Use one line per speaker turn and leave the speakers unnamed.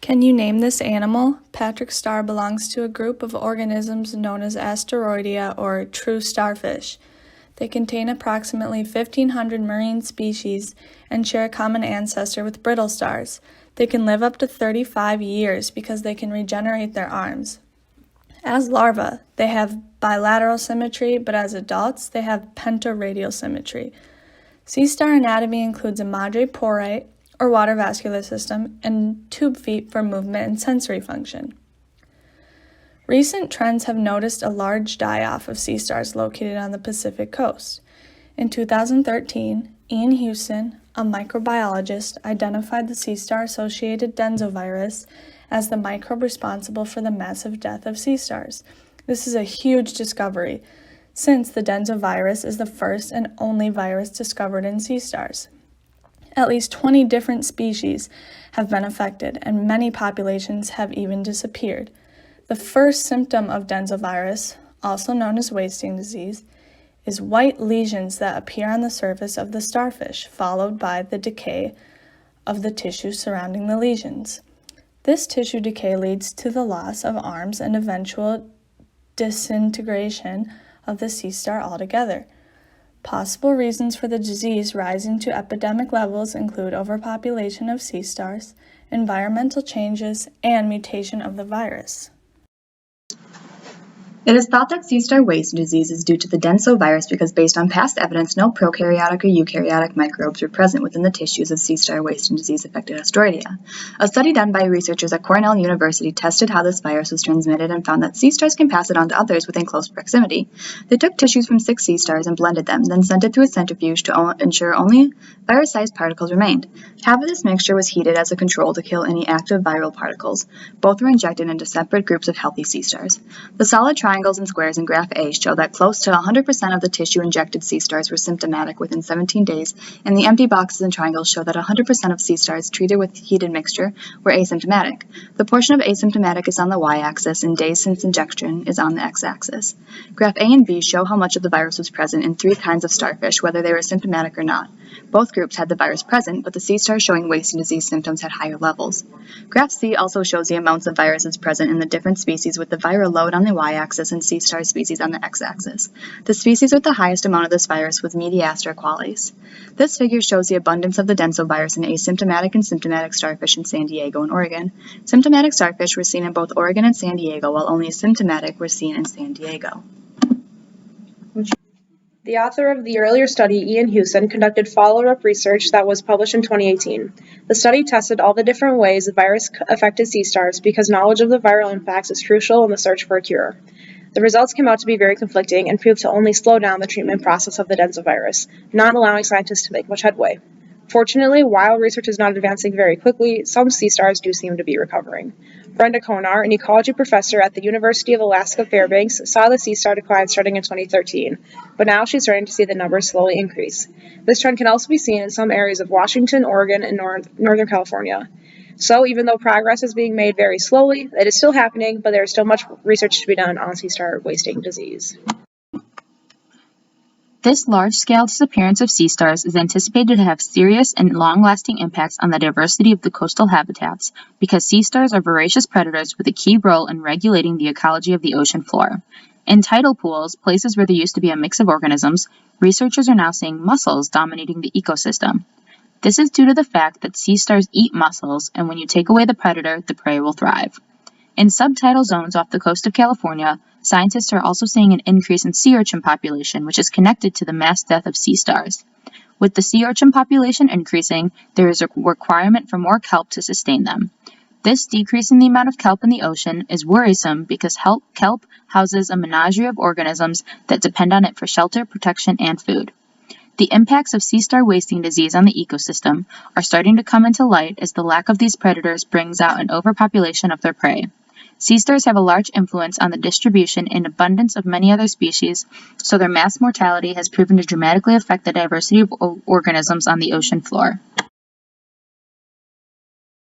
Can you name this animal? Patrick Star belongs to a group of organisms known as Asteroidea or true starfish. They contain approximately 1,500 marine species and share a common ancestor with brittle stars. They can live up to 35 years because they can regenerate their arms. As larvae, they have bilateral symmetry, but as adults, they have pentaradial symmetry. Sea star anatomy includes a madre porite, or water vascular system, and tube feet for movement and sensory function. Recent trends have noticed a large die-off of sea stars located on the Pacific coast. In 2013, Ian Houston, a microbiologist, identified the sea star-associated densovirus as the microbe responsible for the massive death of sea stars. This is a huge discovery, since the densovirus is the first and only virus discovered in sea stars. At least 20 different species have been affected, and many populations have even disappeared. The first symptom of densovirus, also known as wasting disease, is white lesions that appear on the surface of the starfish, followed by the decay of the tissue surrounding the lesions. This tissue decay leads to the loss of arms and eventual disintegration of the sea star altogether. Possible reasons for the disease rising to epidemic levels include overpopulation of sea stars, environmental changes, and mutation of the virus.
It is thought that sea star wasting disease is due to the densovirus because based on past evidence, no prokaryotic or eukaryotic microbes were present within the tissues of sea star wasting disease-affected Asteroidea. A study done by researchers at Cornell University tested how this virus was transmitted and found that sea stars can pass it on to others within close proximity. They took tissues from 6 sea stars and blended them, then sent it through a centrifuge to ensure only virus-sized particles remained. Half of this mixture was heated as a control to kill any active viral particles. Both were injected into separate groups of healthy sea stars. The solid triangles and squares in graph A show that close to 100% of the tissue-injected sea stars were symptomatic within 17 days, and the empty boxes and triangles show that 100% of sea stars treated with heated mixture were asymptomatic. The portion of asymptomatic is on the y-axis, and days since injection is on the x-axis. Graph A and B show how much of the virus was present in 3 kinds of starfish, whether they were symptomatic or not. Both groups had the virus present, but the sea stars showing wasting disease symptoms had higher levels. Graph C also shows the amounts of viruses present in the different species with the viral load on the y-axis and sea star species on the x-axis. The species with the highest amount of this virus was Mediastra qualis. This figure shows the abundance of the densovirus in asymptomatic and symptomatic starfish in San Diego and Oregon. Symptomatic starfish were seen in both Oregon and San Diego, while only asymptomatic were seen in San Diego.
The author of the earlier study, Ian Houston, conducted follow-up research that was published in 2018. The study tested all the different ways the virus affected sea stars because knowledge of the viral impacts is crucial in the search for a cure. The results came out to be very conflicting and proved to only slow down the treatment process of the densovirus, not allowing scientists to make much headway. Fortunately, while research is not advancing very quickly, some sea stars do seem to be recovering. Brenda Konar, an ecology professor at the University of Alaska Fairbanks, saw the sea star decline starting in 2013, but now she's starting to see the numbers slowly increase. This trend can also be seen in some areas of Washington, Oregon, and Northern California. So even though progress is being made very slowly, it is still happening, but there is still much research to be done on sea star wasting disease.
This large-scale disappearance of sea stars is anticipated to have serious and long-lasting impacts on the diversity of the coastal habitats because sea stars are voracious predators with a key role in regulating the ecology of the ocean floor. In tidal pools, places where there used to be a mix of organisms, researchers are now seeing mussels dominating the ecosystem. This is due to the fact that sea stars eat mussels, and when you take away the predator, the prey will thrive. In subtidal zones off the coast of California, scientists are also seeing an increase in sea urchin population, which is connected to the mass death of sea stars. With the sea urchin population increasing, there is a requirement for more kelp to sustain them. This decrease in the amount of kelp in the ocean is worrisome because kelp houses a menagerie of organisms that depend on it for shelter, protection, and food. The impacts of sea star wasting disease on the ecosystem are starting to come into light as the lack of these predators brings out an overpopulation of their prey. Sea stars have a large influence on the distribution and abundance of many other species, so their mass mortality has proven to dramatically affect the diversity of organisms on the ocean floor.